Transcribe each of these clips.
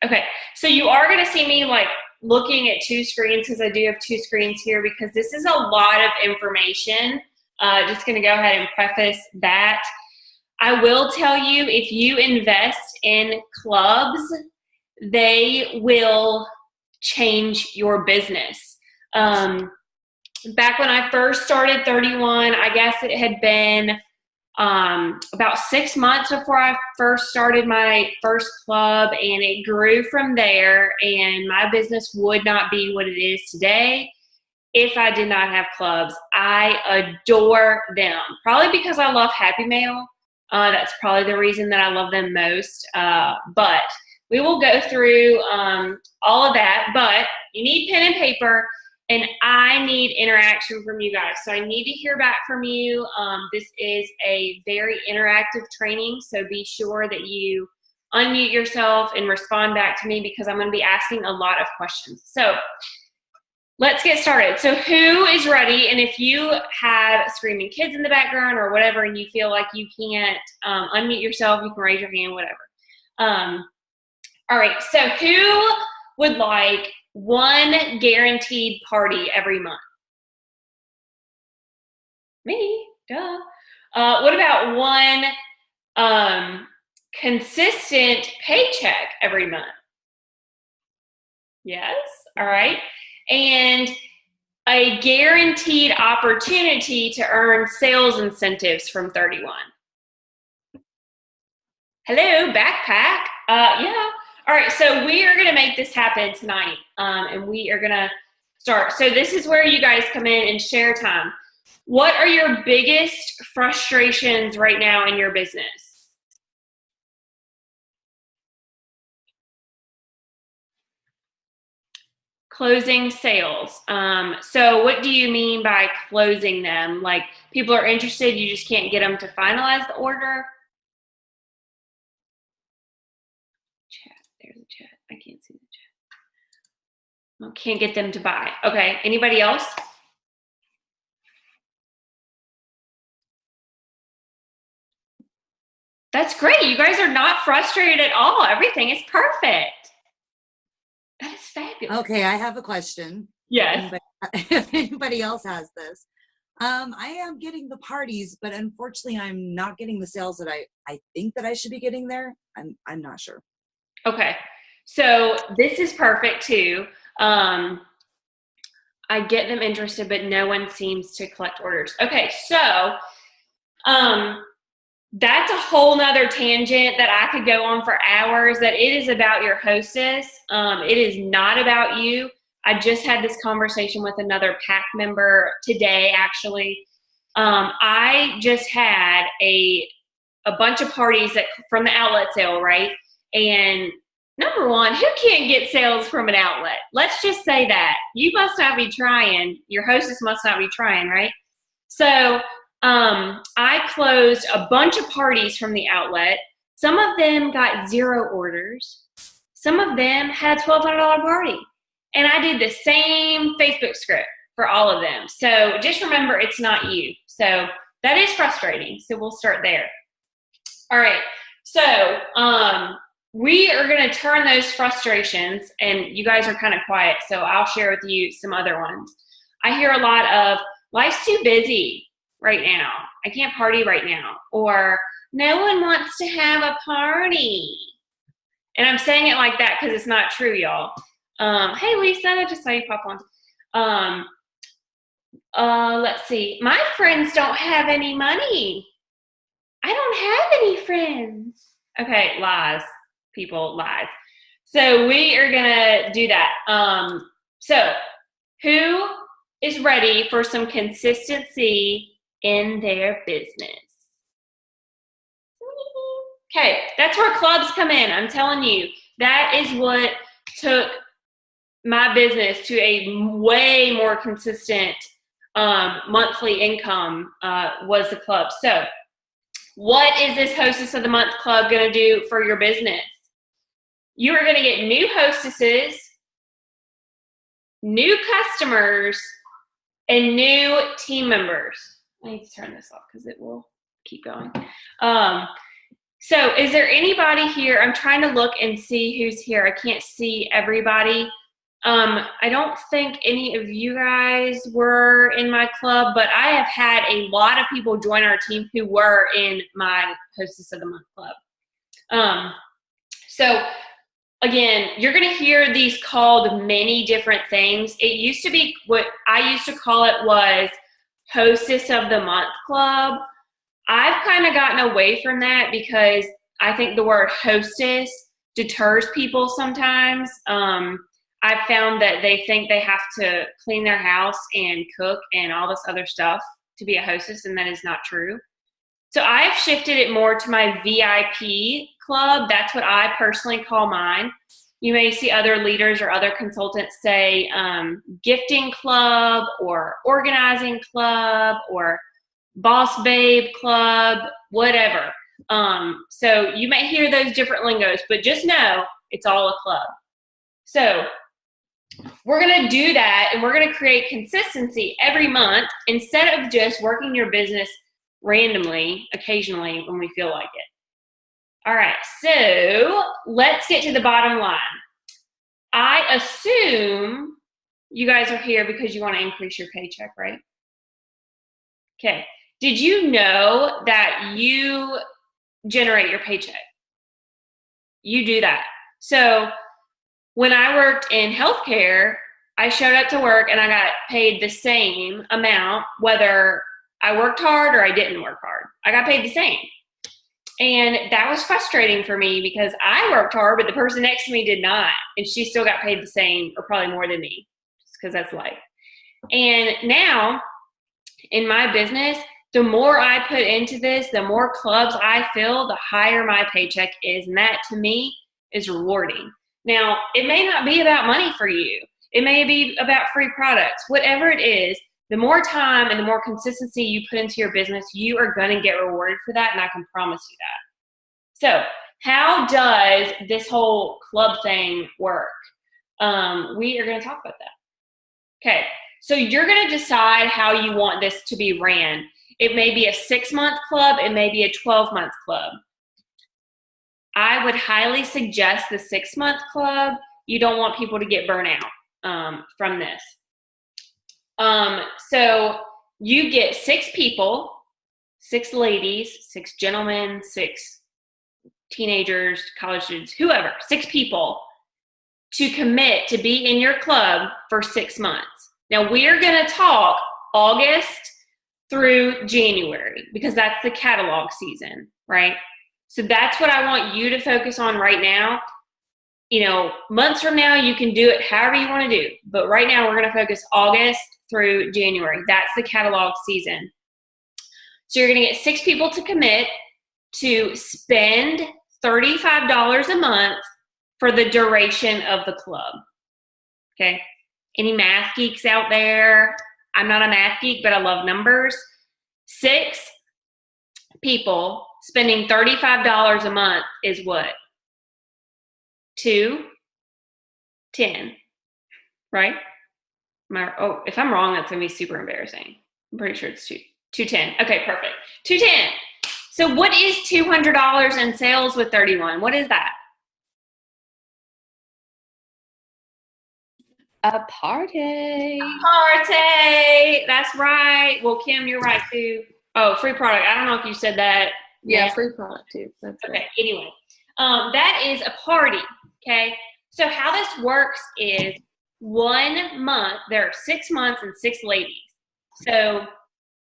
Okay, so you are going to see me like looking at two screens because I do have two screens here because this is a lot of information. Just going to go ahead and preface that. I will tell you, if you invest in clubs, they will change your business. Back when I first started 31, I guess it had been about 6 months before I first started my first club, and it grew from there, and my business would not be what it is today if I did not have clubs. I adore them, probably because I love Happy Mail. That's probably the reason that I love them most, but we will go through all of that, but you need pen and paper. And I need interaction from you guys. So I need to hear back from you. This is a very interactive training, so be sure that you unmute yourself and respond back to me because I'm going to be asking a lot of questions. So let's get started. So who is ready? And if you have screaming kids in the background or whatever and you feel like you can't unmute yourself, you can raise your hand, whatever. All right, so who would like one guaranteed party every month? Me, duh. What about one consistent paycheck every month? Yes, all right. And a guaranteed opportunity to earn sales incentives from 31. Hello, backpack. Yeah. All right, so we are going to make this happen tonight, and we are going to start. So this is where you guys come in and share time. What are your biggest frustrations right now in your business? Closing sales. So what do you mean by closing them? Like people are interested, you just can't get them to finalize the order? Chat, there's a chat. I can't see the chat. Oh, can't get them to buy. Okay, anybody else? That's great. You guys are not frustrated at all. Everything is perfect. That is fabulous. Okay, I have a question. Yes. If anybody else has this. I am getting the parties, but unfortunately I'm not getting the sales that I think that I should be getting there. I'm not sure. Okay. So this is perfect too. I get them interested, but no one seems to collect orders. Okay, so that's a whole nother tangent that I could go on for hours, that it is about your hostess. It is not about you. I just had this conversation with another PAC member today, actually. I just had a bunch of parties from the outlet sale, right? And number one, who can't get sales from an outlet? Let's just say that. You must not be trying. Your hostess must not be trying, right? So I closed a bunch of parties from the outlet. Some of them got 0 orders. Some of them had a $1,200 party. And I did the same Facebook script for all of them. So just remember, it's not you. So that is frustrating. So we'll start there. All right. So we are going to turn those frustrations, and you guys are kind of quiet, so I'll share with you some other ones. I hear a lot of, life's too busy right now. I can't party right now. Or no one wants to have a party. And I'm saying it like that because it's not true, y'all. Hey, Lisa, I just saw you pop on. Let's see. My friends don't have any money. I don't have any friends. Okay, lies. People, lies. So we are going to do that. So who is ready for some consistency in their business? Okay, that's where clubs come in. I'm telling you, that is what took my business to a way more consistent monthly income was the club. So what is this Hostess of the Month Club going to do for your business? You are going to get new hostesses, new customers, and new team members. I need to turn this off because it will keep going. So is there anybody here? I'm trying to look and see who's here. I can't see everybody. I don't think any of you guys were in my club, but I have had a lot of people join our team who were in my Hostess of the Month club. So again, you're going to hear these called many different things. It used to be, what I used to call it was Hostess of the Month club. I've kind of gotten away from that because I think the word hostess deters people sometimes. I've found that they think they have to clean their house and cook and all this other stuff to be a hostess, and that is not true. So I've shifted it more to my VIP club. That's what I personally call mine. You may see other leaders or other consultants say gifting club or organizing club or boss babe club, whatever. So you may hear those different lingos, but just know it's all a club. So we're going to do that, and we're going to create consistency every month instead of just working your business randomly, occasionally when we feel like it. All right, so let's get to the bottom line. I assume you guys are here because you want to increase your paycheck, right? Okay. Did you know that you generate your paycheck? You do that. So when I worked in healthcare, I showed up to work and I got paid the same amount, whether I worked hard or I didn't work hard. I got paid the same. And that was frustrating for me because I worked hard, but the person next to me did not. And she still got paid the same or probably more than me, just because that's life. And now in my business, the more I put into this, the more clubs I fill, the higher my paycheck is. And that to me is rewarding. Now, it may not be about money for you. It may be about free products. Whatever it is, the more time and the more consistency you put into your business, you are going to get rewarded for that, and I can promise you that. So how does this whole club thing work? We are going to talk about that. Okay, so you're going to decide how you want this to be ran. It may be a 6-month club. It may be a 12-month club. I would highly suggest the 6-month club. You don't want people to get burnt out from this. So you get 6 people, 6 ladies, 6 gentlemen, 6 teenagers, college students, whoever, 6 people to commit to be in your club for 6 months. Now we're going to talk August through January because that's the catalog season, right? So that's what I want you to focus on right now. You know, months from now, you can do it however you want to do. But right now, we're going to focus August through January. That's the catalog season. So you're going to get 6 people to commit to spend $35 a month for the duration of the club. Okay? Any math geeks out there? I'm not a math geek, but I love numbers. 6 people spending $35 a month is what? 210, right? If I'm wrong, that's gonna be super embarrassing. I'm pretty sure it's 210. Okay, perfect. 210. So what is $200 in sales with 31? What is that? A party. Party. That's right. Well, Kim, you're right too. Oh, free product. I don't know if you said that. Yeah, free product too. That's okay. Right. Anyway, that is a party. Okay. So how this works is 1 month. There are 6 months and 6 ladies. So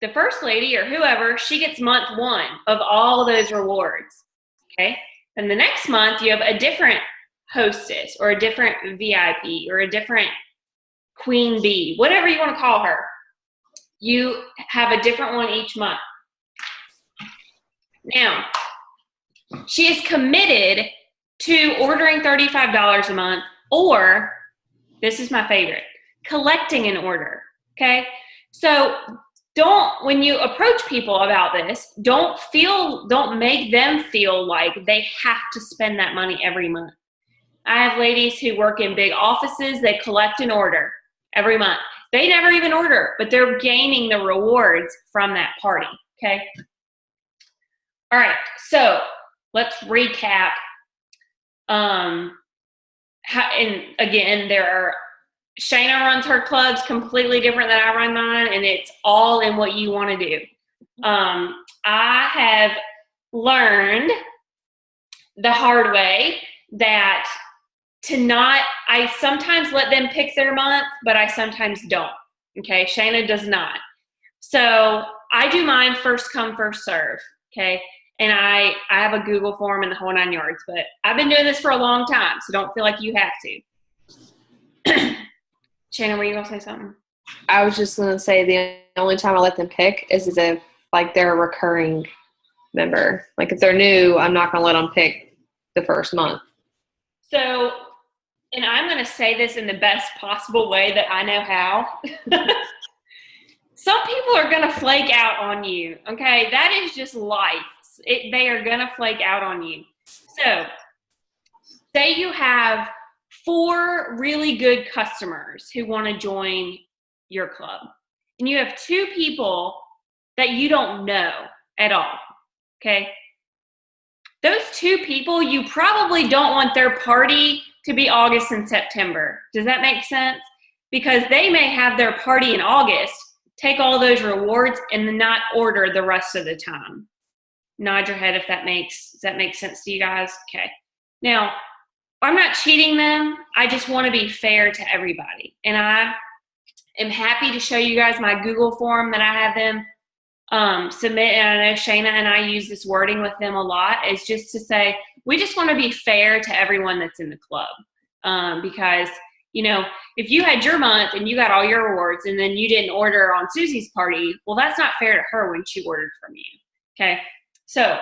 the first lady or whoever, she gets month 1 of all those rewards. Okay. And the next month you have a different hostess or a different VIP or a different queen bee, whatever you want to call her. You have a different one each month. Now, she is committed to ordering $35 a month, or, this is my favorite, collecting an order, okay? So when you approach people about this, don't make them feel like they have to spend that money every month. I have ladies who work in big offices, they collect an order every month. They never even order, but they're gaining the rewards from that party, okay? All right, so let's recap. And again, Shayna runs her clubs completely different than I run mine, and it's all in what you want to do. I have learned the hard way that I sometimes let them pick their month, but I sometimes don't. Okay, Shayna does not. So I do mine first come, first serve. Okay, and I have a Google form and the whole 9 yards, but I've been doing this for a long time, so don't feel like you have to. Shannon, were you going to say something? I was just going to say the only time I let them pick is if, like, they're a recurring member. Like, if they're new, I'm not going to let them pick the first month. So, and I'm going to say this in the best possible way that I know how. Some people are going to flake out on you, okay? That is just life. They are going to flake out on you. So, say you have 4 really good customers who want to join your club, and you have 2 people that you don't know at all, okay? Those 2 people, you probably don't want their party to be August and September. Does that make sense? Because they may have their party in August, take all those rewards, and then not order the rest of the time. Nod your head if does that make sense to you guys? Okay. Now, I'm not cheating them. I just want to be fair to everybody. And I am happy to show you guys my Google form that I have them submit. And I know Shayna and I use this wording with them a lot. Is just to say, we just want to be fair to everyone that's in the club. Because, you know, if you had your month and you got all your rewards and then you didn't order on Susie's party, well, that's not fair to her when she ordered from you. Okay. So,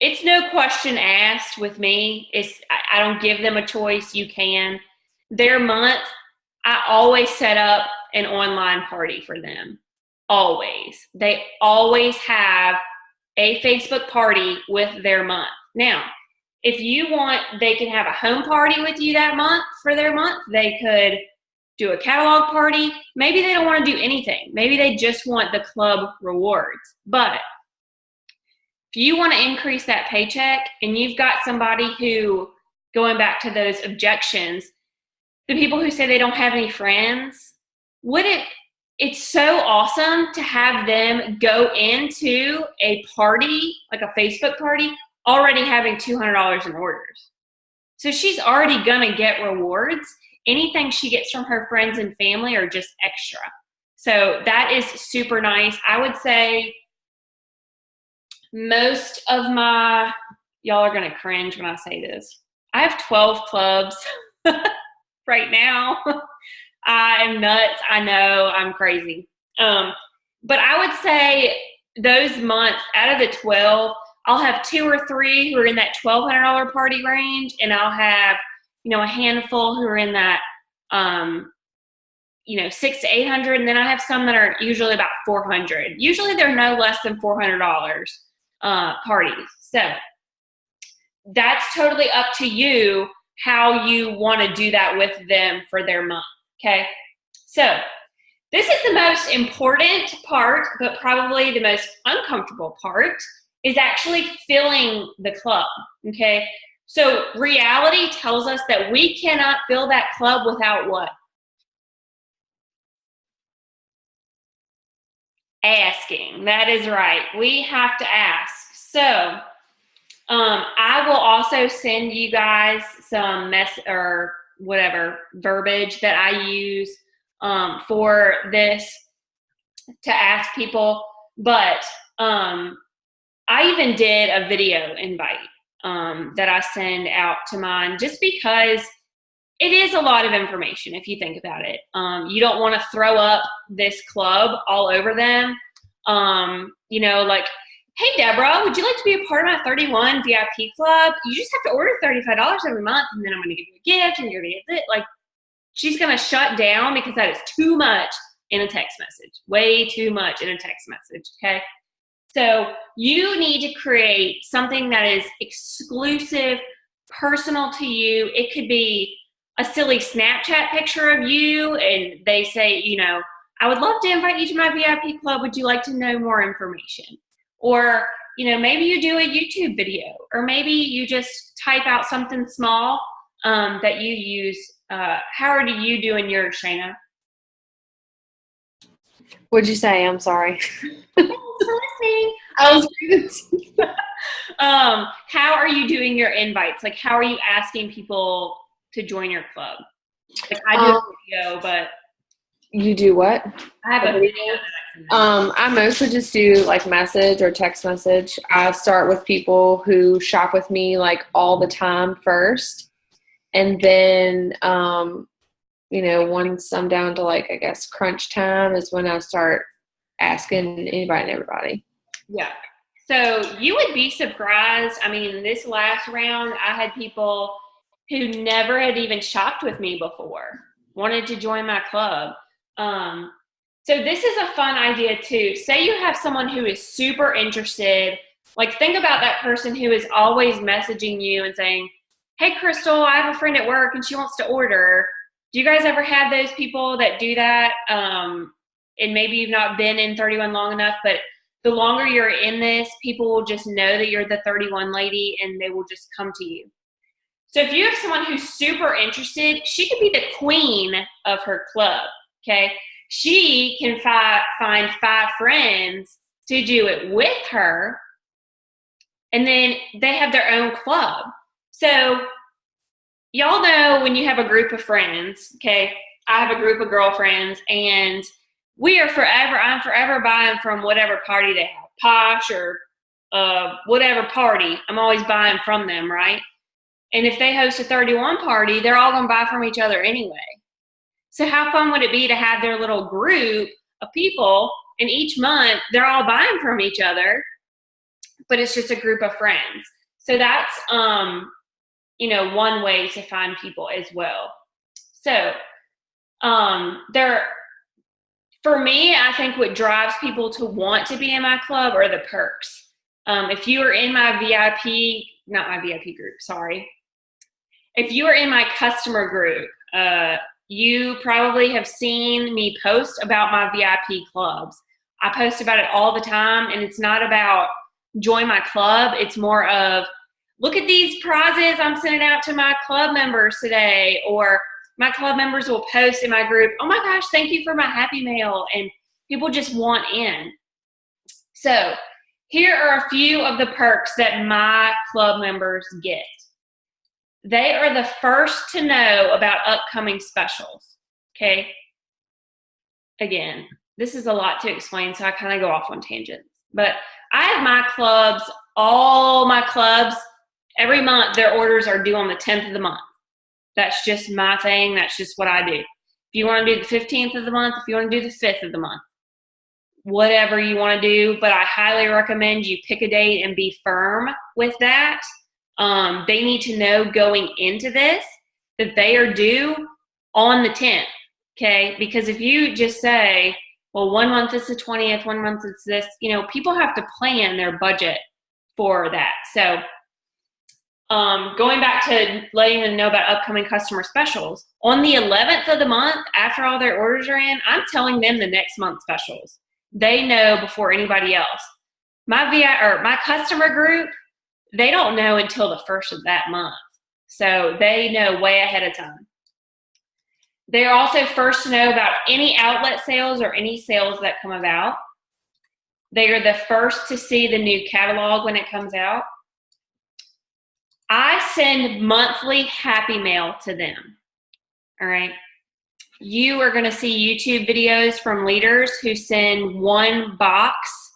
it's no question asked with me. I don't give them a choice. You can. Their month, I always set up an online party for them. Always. They always have a Facebook party with their month. Now, if you want, they can have a home party with you that month for their month. They could do a catalog party. Maybe they don't want to do anything. Maybe they just want the club rewards. But if you want to increase that paycheck and you've got somebody who, going back to those objections, the people who say they don't have any friends, it's so awesome to have them go into a party, like a Facebook party, already having $200 in orders. So she's already going to get rewards. Anything she gets from her friends and family are just extra. So that is super nice. I would say most of y'all are going to cringe when I say this. I have 12 clubs right now. I am nuts. I know I'm crazy. But I would say those months, out of the 12, I'll have 2 or 3 who are in that $1,200 party range, and I'll have, a handful who are in that, $600 to $800, and then I have some that are usually about $400. Usually they're no less than $400 parties. So that's totally up to you how you want to do that with them for their month. Okay. So this is the most important part, but probably the most uncomfortable part is actually filling the club. Okay. So reality tells us that we cannot fill that club without what? Asking. That is right. We have to ask. So I will also send you guys some verbiage that I use for this to ask people. But I even did a video invite that I send out to mine just because it is a lot of information if you think about it. You don't want to throw up this club all over them. Like, hey, Deborah, would you like to be a part of my 31 VIP club? You just have to order $35 every month, and then I'm going to give you a gift, and you're going to get it. Like, she's going to shut down because that is too much in a text message. Way too much in a text message, okay? So you need to create something that is exclusive, personal to you. It could be a silly Snapchat picture of you, and they say, I would love to invite you to my VIP club. Would you like to know more information? Or, maybe you do a YouTube video, or maybe you just type out something small that you use. How are you doing yours, Shayna? What'd you say? I'm sorry. Thanks for listening. I was How are you doing your invites? Like, how are you asking people to join your club? Like, I do a video, but you do what? I have a video. I mostly just do like message or text message. I start with people who shop with me like all the time first, and then once I'm down to like, I guess, crunch time is when I start asking anybody and everybody. Yeah. So you would be surprised. I mean, this last round, I had people who never had even shopped with me before, wanted to join my club. So this is a fun idea too. Say you have someone who is super interested. Like, think about that person who is always messaging you and saying, hey, Crystal, I have a friend at work and she wants to order. Do you guys ever have those people that do that? And maybe you've not been in 31 long enough, but the longer you're in this, people will just know that you're the 31 lady and they will just come to you. So if you have someone who's super interested, she could be the queen of her club, okay? She can find 5 friends to do it with her, and then they have their own club. So y'all know when you have a group of friends, okay, I have a group of girlfriends, and I'm forever buying from whatever party they have, Posh or whatever party. I'm always buying from them, right? And if they host a 31 party, they're all going to buy from each other anyway. So how fun would it be to have their little group of people, and each month they're all buying from each other, but it's just a group of friends. So that's, one way to find people as well. So for me, I think what drives people to want to be in my club are the perks. If you are in my not my VIP group, sorry. If you are in my customer group, you probably have seen me post about my VIP clubs. I post about it all the time, and it's not about join my club. It's more of, look at these prizes I'm sending out to my club members today, or my club members will post in my group, oh my gosh, thank you for my Happy Mail, and people just want in. So here are a few of the perks that my club members get. They are the first to know about upcoming specials, okay? Again, this is a lot to explain, so I kind of go off on tangents. But I have all my clubs, every month their orders are due on the 10th of the month. That's just my thing. That's just what I do. If you want to do the 15th of the month, if you want to do the 5th of the month, whatever you want to do, but I highly recommend you pick a date and be firm with that. They need to know going into this that they are due on the 10th, okay? Because if you just say, well, 1 month is the 20th, 1 month it's this, people have to plan their budget for that. So going back to letting them know about upcoming customer specials, on the 11th of the month, after all their orders are in, I'm telling them the next month's specials. They know before anybody else. My customer group, they don't know until the 1st of that month. So they know way ahead of time. They're also first to know about any outlet sales or any sales that come about. They are the first to see the new catalog when it comes out. I send monthly Happy Mail to them, all right? You are going to see YouTube videos from leaders who send 1 box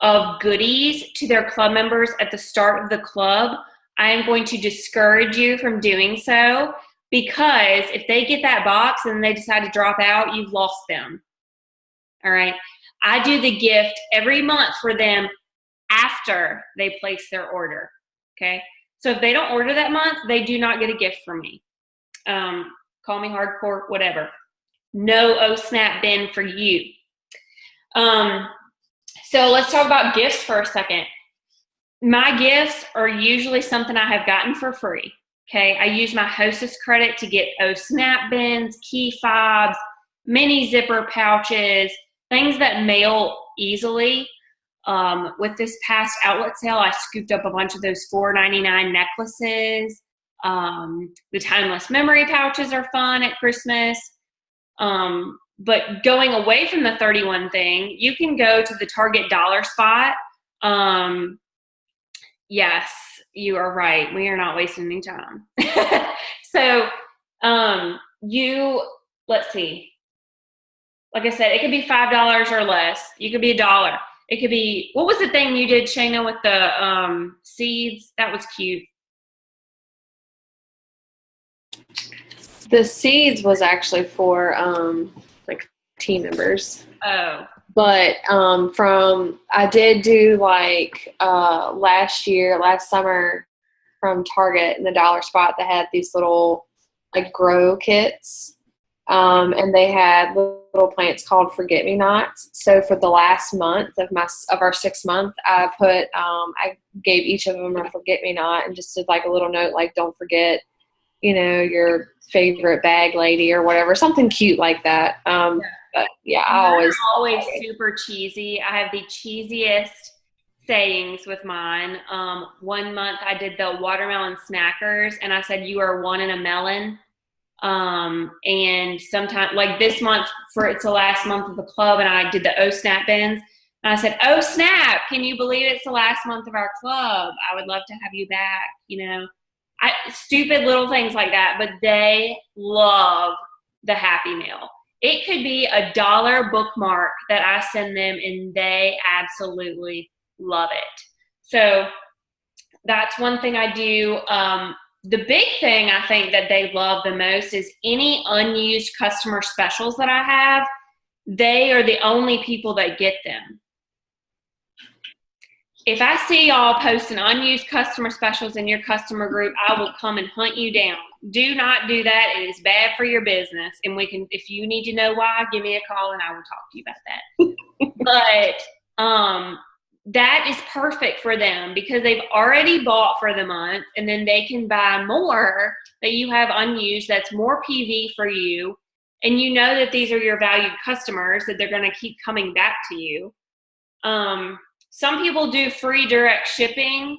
of goodies to their club members at the start of the club. I am going to discourage you from doing so, because if they get that box and they decide to drop out, you've lost them, all right? I do the gift every month for them after they place their order, okay? So if they don't order that month, they do not get a gift from me. Call me hardcore, whatever. No snap bin for you. So let's talk about gifts for a second. My gifts are usually something I have gotten for free. Okay, I use my hostess credit to get snap bins, key fobs, mini zipper pouches, things that mail easily. With this past outlet sale, I scooped up a bunch of those $4.99 necklaces. The timeless memory pouches are fun at Christmas. But going away from the 31 thing, you can go to the Target dollar spot. Yes, you are right. We are not wasting any time. So, let's see. Like I said, it could be $5 or less. You could be $1. It could be, what was the thing you did, Shayna, with the seeds? That was cute. The seeds was actually for like team members. Oh. But I did do like last summer from Target in the dollar spot, they had these little like grow kits. And they had little plants called forget-me-nots. So for the last month of our 6 month, I gave each of them a forget-me-not and just did like a little note like, don't forget, your favorite bag lady or whatever, something cute like that. But yeah, I always super cheesy. I have the cheesiest sayings with mine. 1 month I did the watermelon snackers and I said, you are one in a melon. And sometimes like this month it's the last month of the club and I did the Oh Snap bins and I said, oh snap, can you believe it's the last month of our club? I would love to have you back, stupid little things like that, but they love the Happy Mail. It could be $1 bookmark that I send them and they absolutely love it. So that's one thing I do. The big thing I think that they love the most is any unused customer specials that I have. They are the only people that get them. If I see y'all posting unused customer specials in your customer group, I will come and hunt you down. Do not do that. It is bad for your business. And if you need to know why, give me a call and I will talk to you about that. But that is perfect for them because they've already bought for the month and then they can buy more that you have unused. That's more PV for you. And you know that these are your valued customers, that they're going to keep coming back to you. Some people do free direct shipping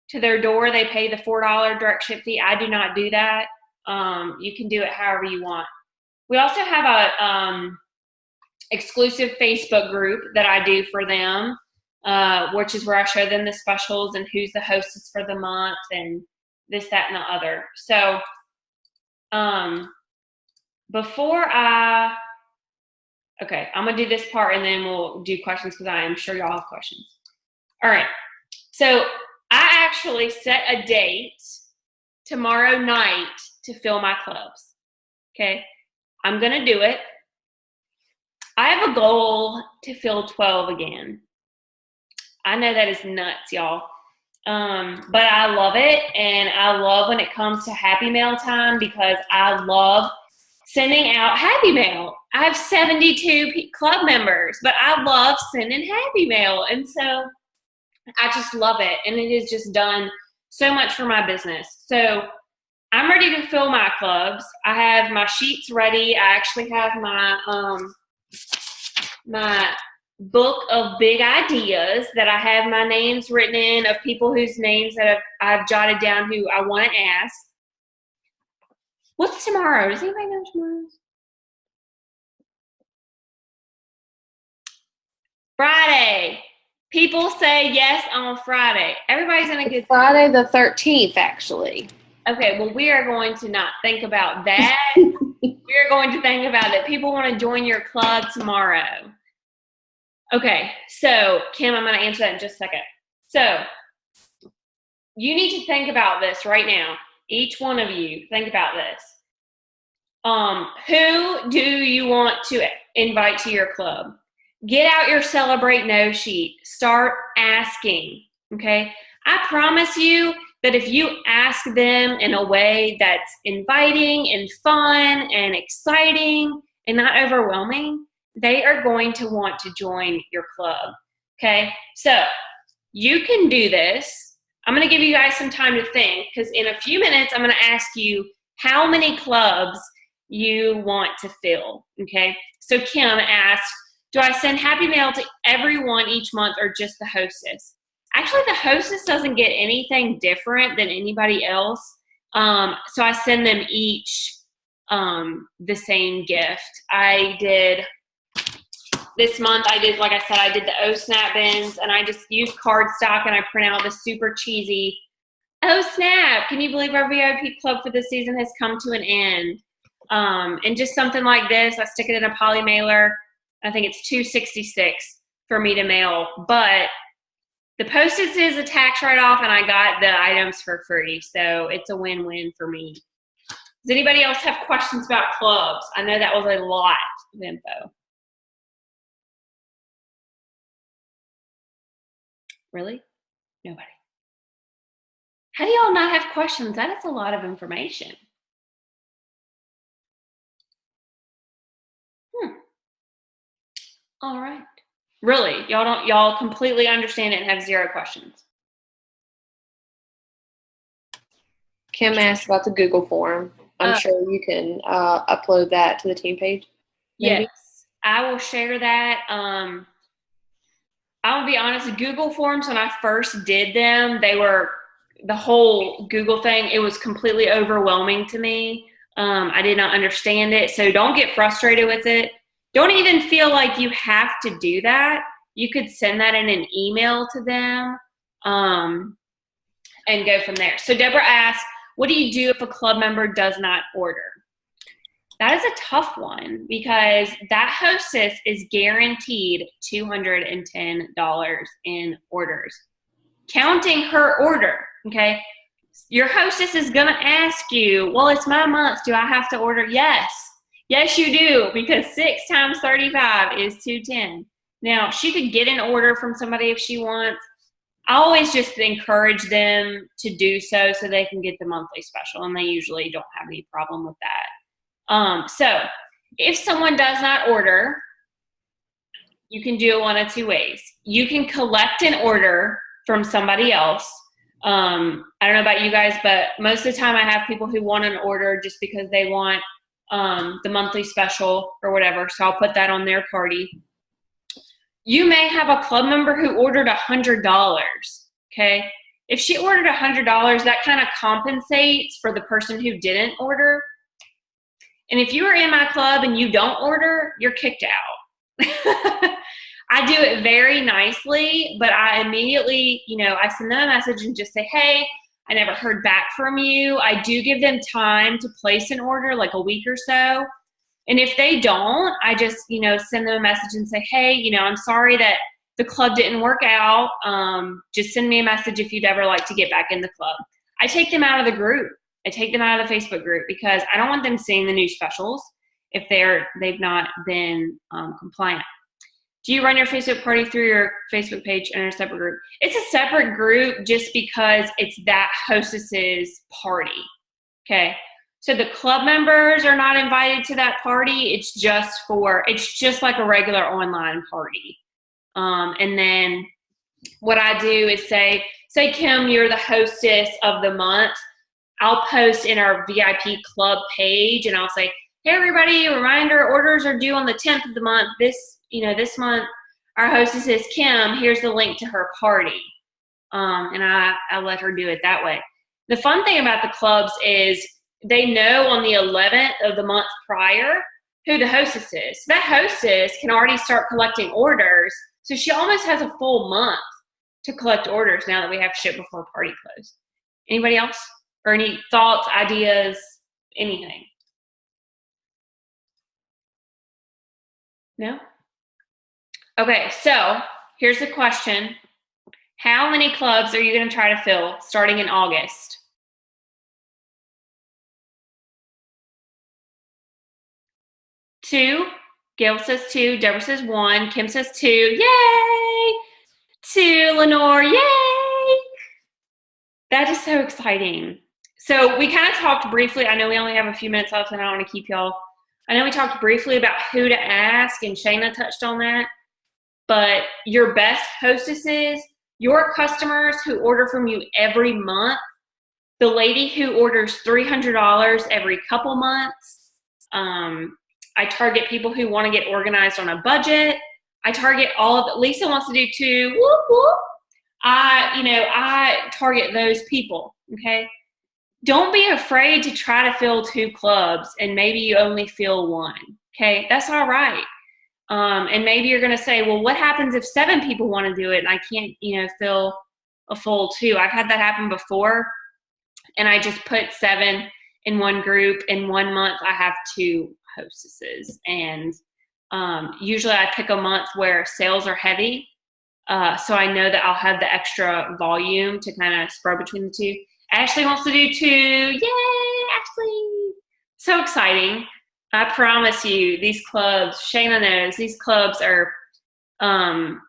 to their door. They pay the $4 direct ship fee. I do not do that. You can do it however you want. We also have a exclusive Facebook group that I do for them, which is where I show them the specials and who's the hostess for the month and this, that, and the other. So okay, I'm going to do this part and then we'll do questions because I am sure y'all have questions. All right. So I actually set a date tomorrow night to fill my clubs. Okay. I'm going to do it. I have a goal to fill 12 again. I know that is nuts, y'all. But I love it. And I love when it comes to Happy Mail time because I love sending out Happy Mail. I have 72 club members, but I love sending Happy Mail. And so I just love it. And it has just done so much for my business. So I'm ready to fill my clubs. I have my sheets ready. I actually have my book of big ideas that I have my names written in of people whose names that I've jotted down who I want to ask. What's tomorrow? Does anybody know tomorrow? Friday. People say yes on Friday. Everybody's in a good Friday the 13th, actually. Okay, well, we are going to not think about that. We're going to think about that people want to join your club tomorrow. Okay, so Kim, I'm going to answer that in just a second. So you need to think about this right now. Each one of you, think about this. Who do you want to invite to your club? Get out your Celebrate No sheet. Start asking, okay? I promise you that if you ask them in a way that's inviting and fun and exciting and not overwhelming, they are going to want to join your club, okay? So you can do this. I'm going to give you guys some time to think because in a few minutes, I'm going to ask you how many clubs you want to fill, okay? So Kim asked, Do I send happy mail to everyone each month or just the hostess? Actually, the hostess doesn't get anything different than anybody else. So I send them each the same gift. This month, like I said, I did the O Snap bins, and I just used cardstock, and I print out the super cheesy, oh snap, can you believe our VIP club for this season has come to an end? And just something like this, I stick it in a poly mailer. I think it's $2.66 for me to mail, but the postage is a tax write-off, and I got the items for free, so it's a win-win for me. Does anybody else have questions about clubs? I know that was a lot of info. Really? Nobody. How do y'all not have questions? That is a lot of information. All right. Really? Y'all completely understand it and have zero questions? Kim asked about the Google form. I'm sure you can upload that to the team page. Maybe? Yes, I will share that. I'll be honest, Google Forms, when I first did them, the whole Google thing, it was completely overwhelming to me. I did not understand it, so don't get frustrated with it. Don't even feel like you have to do that. You could send that in an email to them and go from there. So Deborah asked, what do you do if a club member does not order? That is a tough one because that hostess is guaranteed $210 in orders, counting her order, okay? Your hostess is going to ask you, well, it's my month. Do I have to order? Yes. Yes, you do, because 6 times 35 is 210. Now, she could get an order from somebody if she wants. I always just encourage them to do so they can get the monthly special, and they usually don't have any problem with that. So if someone does not order, you can do it one of two ways. You can collect an order from somebody else. I don't know about you guys, but most of the time I have people who want an order just because they want the monthly special or whatever, so I'll put that on their party. You may have a club member who ordered $100, okay? If she ordered $100, that kind of compensates for the person who didn't order. And if you are in my club and you don't order, you're kicked out. I do it very nicely, but I immediately, I send them a message and just say, hey, I never heard back from you. I do give them time to place an order, like a week or so. And if they don't, I just, send them a message and say, hey, I'm sorry that the club didn't work out. Just send me a message if you'd ever like to get back in the club. I take them out of the group. I take them out of the Facebook group because I don't want them seeing the new specials if they've not been compliant. Do you run your Facebook party through your Facebook page in a separate group? It's a separate group just because it's that hostess's party, okay? So the club members are not invited to that party. It's just like a regular online party. And then what I do is say, Kim, you're the hostess of the month. I'll post in our VIP club page and I'll say, hey everybody, reminder, orders are due on the 10th of the month. This month, our hostess is Kim. Here's the link to her party. And I let her do it that way. The fun thing about the clubs is they know on the 11th of the month prior who the hostess is. So that hostess can already start collecting orders. So she almost has a full month to collect orders now that we have ship before party close. Anybody else? Or any thoughts, ideas, anything? No? Okay, so here's the question. How many clubs are you going to try to fill starting in August? 2. Gail says 2. Deborah says 1. Kim says 2. Yay! 2. Lenore, yay! That is so exciting. So we kind of talked briefly. I know we only have a few minutes left and I don't want to keep y'all. I know we talked briefly about who to ask and Shayna touched on that. But your best hostesses, your customers who order from you every month, the lady who orders $300 every couple months, I target people who want to get organized on a budget. I target all of it. Lisa wants to do 2. Whoop, whoop. I target those people. Okay. Don't be afraid to try to fill 2 clubs and maybe you only fill 1. Okay. That's all right. And maybe you're going to say, well, what happens if 7 people want to do it and I can't, fill a full 2? I've had that happen before. And I just put 7 in one group. In 1 month, I have 2 hostesses. And usually I pick a month where sales are heavy. So I know that I'll have the extra volume to kind of spread between the 2. Ashley wants to do 2. Yay, Ashley. So exciting. I promise you, these clubs, Shayna knows, these clubs are, Pam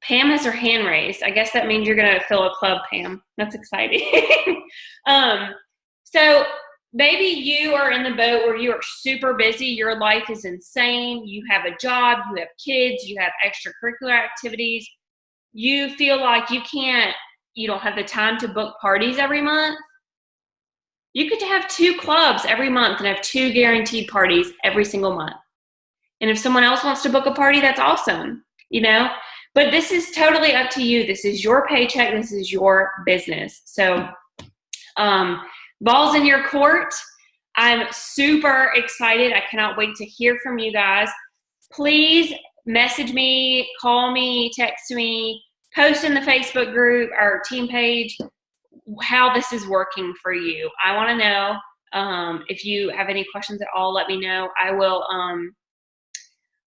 has her hand raised. I guess that means you're going to fill a club, Pam. That's exciting. So maybe you are in the boat where you are super busy. Your life is insane. You have a job, you have kids, you have extracurricular activities. You feel like you don't have the time to book parties every month. You could have 2 clubs every month and have 2 guaranteed parties every single month. And if someone else wants to book a party, that's awesome, But this is totally up to you. This is your paycheck. This is your business. So ball's in your court. I'm super excited. I cannot wait to hear from you guys. Please message me, call me, text me, post in the Facebook group, our team page, how this is working for you. I want to know. If you have any questions at all, let me know. I will.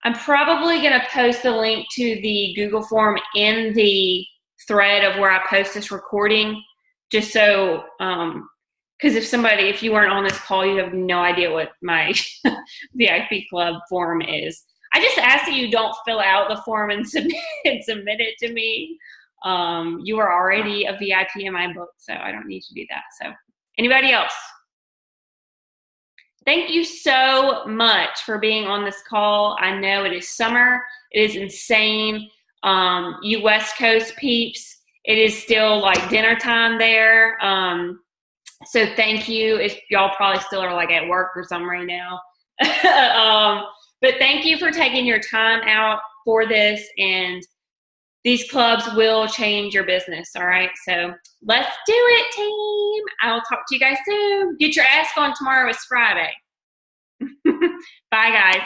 I'm probably going to post the link to the Google form in the thread of where I post this recording, just so, because if you weren't on this call, you have no idea what my VIP club form is. I just ask that you don't fill out the form and submit it to me. You are already a VIP in my book, so I don't need to do that. So anybody else? Thank you so much for being on this call. I know it is summer. It is insane. You West Coast peeps, it is still like dinner time there. So thank you. Y'all probably still are like at work or something right now. But thank you for taking your time out for this, and these clubs will change your business, all right? So let's do it, team. I'll talk to you guys soon. Get your ask on tomorrow. It's Friday. Bye, guys.